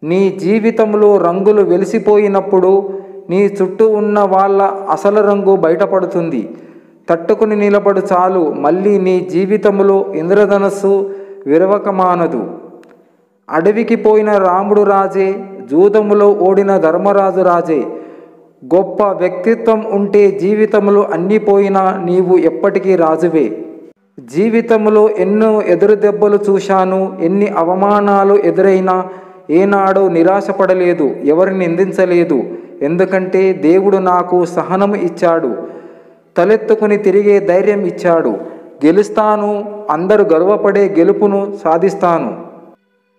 నీ జీవితంలో రంగులు వెలిసిపోయినప్పుడు నీ చుట్టూ ఉన్న వాళ్ళ అసలు రంగు బయటపడుతుంది. తట్టుకుని నిలబడు చాలు, మళ్ళీ నీ జీవితంలో ఇంద్రధనస్సు విరవకమానదు. అడవికి పోయిన రాముడు రాజే, జూదములో ఓడిన ధర్మరాజు రాజే. గొప్ప వ్యక్తిత్వం ఉంటే జీవితంలో అన్నీ పోయినా నీవు ఎప్పటికీ రాజువే. జీవితంలో ఎన్నో ఎదురు దెబ్బలు చూశాను, ఎన్ని అవమానాలు ఎదురైనా ఏనాడో నిరాశపడలేదు, ఎవరిని నిందించలేదు. ఎందుకంటే దేవుడు నాకు సహనం ఇచ్చాడు, తలెత్తుకుని తిరిగే ధైర్యం ఇచ్చాడు. గెలుస్తాను, అందరూ గర్వపడే గెలుపును సాధిస్తాను.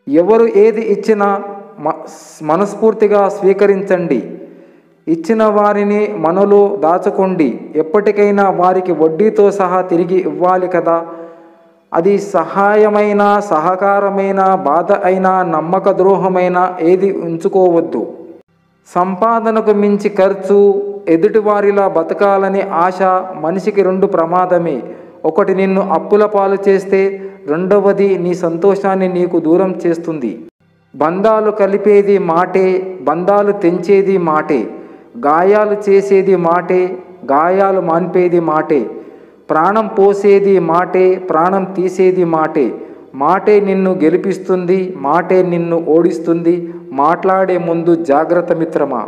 ఎవరు ఏది ఇచ్చినా మనస్ఫూర్తిగా స్వీకరించండి. ఇచ్చిన వారిని మనలో దాచుకోండి. ఎప్పటికైనా వారికి వడ్డీతో సహా తిరిగి ఇవ్వాలి కదా. అది సహాయమైన, సహకారమైన, బాధ అయినా, నమ్మక ద్రోహమైన ఏది ఉంచుకోవద్దు. సంపాదనకు మించి ఖర్చు, ఎదుటివారిలా బతకాలని ఆశ మనిషికి రెండు ప్రమాదమే. ఒకటి నిన్ను అప్పుల పాలు చేస్తే, రెండవది నీ సంతోషాన్ని నీకు దూరం చేస్తుంది. బంధాలు కలిపేది మాటే, బంధాలు తెంచేది మాటే. గాయాలు చేసేది మాటే, గాయాలు మాన్పేది మాటే. ప్రాణం పోసేది మాటే, ప్రాణం తీసేది మాటే. మాటే నిన్ను గెలిపిస్తుంది, మాటే నిన్ను ఓడిస్తుంది. మాట్లాడే ముందు జాగ్రత్త మిత్రమా.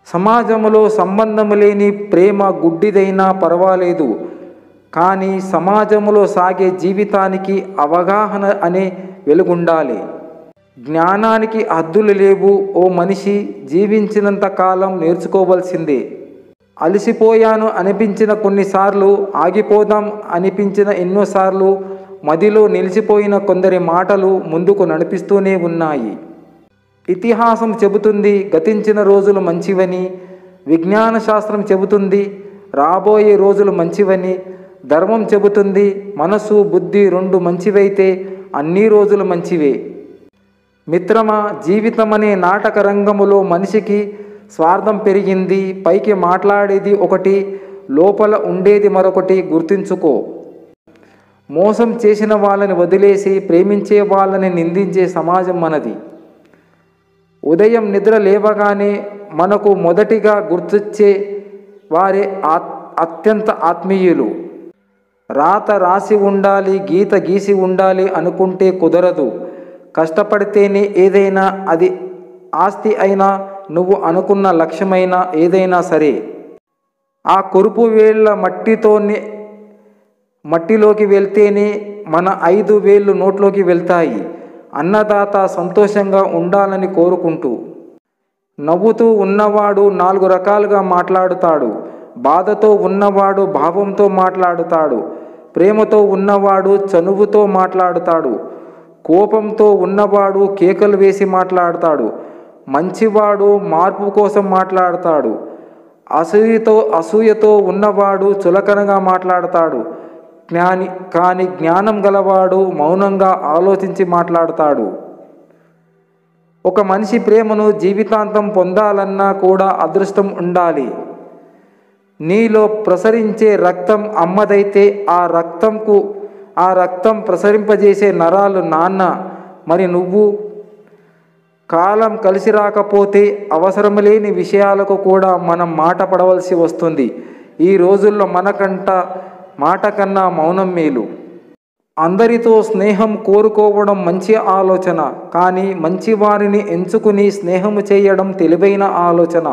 సమాజంలో సంబంధం లేని ప్రేమ గుడ్డిదైనా పర్వాలేదు, కానీ సమాజంలో సాగే జీవితానికి అవగాహన అనే వెలుగుండాలి. జ్ఞానానికి హద్దులు లేవు. ఓ మనిషి జీవించినంత కాలం నేర్చుకోవాల్సిందే. అలసిపోయాను అనిపించిన కొన్నిసార్లు, ఆగిపోదాం అనిపించిన ఎన్నోసార్లు, మదిలో నిలిచిపోయిన కొందరి మాటలు ముందుకు నడిపిస్తూనే ఉన్నాయి. ఇతిహాసం చెబుతుంది గతించిన రోజులు మంచివని, విజ్ఞాన శాస్త్రం చెబుతుంది రాబోయే రోజులు మంచివని, ధర్మం చెబుతుంది మనసు బుద్ధి రెండు మంచివైతే అన్ని రోజులు మంచివే. మిత్రమా, జీవితం అనే నాటక రంగములో మనిషికి స్వార్థం పెరిగింది. పైకి మాట్లాడేది ఒకటి, లోపల ఉండేది మరొకటి. గుర్తుంచుకో. మోసం చేసిన వాళ్ళని వదిలేసి ప్రేమించే వాళ్ళని నిందించే సమాజం మనది. ఉదయం నిద్ర లేవగానే మనకు మొదటిగా గుర్తొచ్చే వారే అత్యంత ఆత్మీయులు. రాత రాసి ఉండాలి, గీత గీసి ఉండాలి అనుకుంటే కుదరదు. కష్టపడితేనే ఏదైనా, అది ఆస్తి అయినా, నువ్వు అనుకున్న లక్ష్యమైనా, ఏదైనా సరే. ఆ కురుపు వేళ్ళ మట్టిలోకి వెళ్తేనే మన 5 వేళ్ళు నోట్లోకి వెళ్తాయి. అన్నదాత సంతోషంగా ఉండాలని కోరుకుంటూ. నవ్వుతూ ఉన్నవాడు 4 రకాలుగా మాట్లాడుతాడు. బాధతో ఉన్నవాడు భావంతో మాట్లాడుతాడు. ప్రేమతో ఉన్నవాడు చనువుతో మాట్లాడుతాడు. కోపంతో ఉన్నవాడు కేకలు వేసి మాట్లాడతాడు. మంచివాడు మార్పు కోసం మాట్లాడతాడు. అసూయతో ఉన్నవాడు చులకనగా మాట్లాడతాడు. కానీ జ్ఞానం గలవాడు మౌనంగా ఆలోచించి మాట్లాడతాడు. ఒక మనిషి ప్రేమను జీవితాంతం పొందాలన్నా కూడా అదృష్టం ఉండాలి. నీలో ప్రసరించే రక్తం అమ్మదైతే ఆ రక్తం ప్రసరింపజేసే నరాలు నాన్న. మరి నువ్వు? కాలం కలిసి రాకపోతే అవసరం లేని విషయాలకు కూడా మనం మాట పడవలసి వస్తుంది. ఈ రోజుల్లో మాట కన్నా మౌనం మేలు. అందరితో స్నేహం కోరుకోవడం మంచి ఆలోచన, కానీ మంచి వారిని ఎంచుకుని స్నేహము చేయడం తెలివైన ఆలోచన.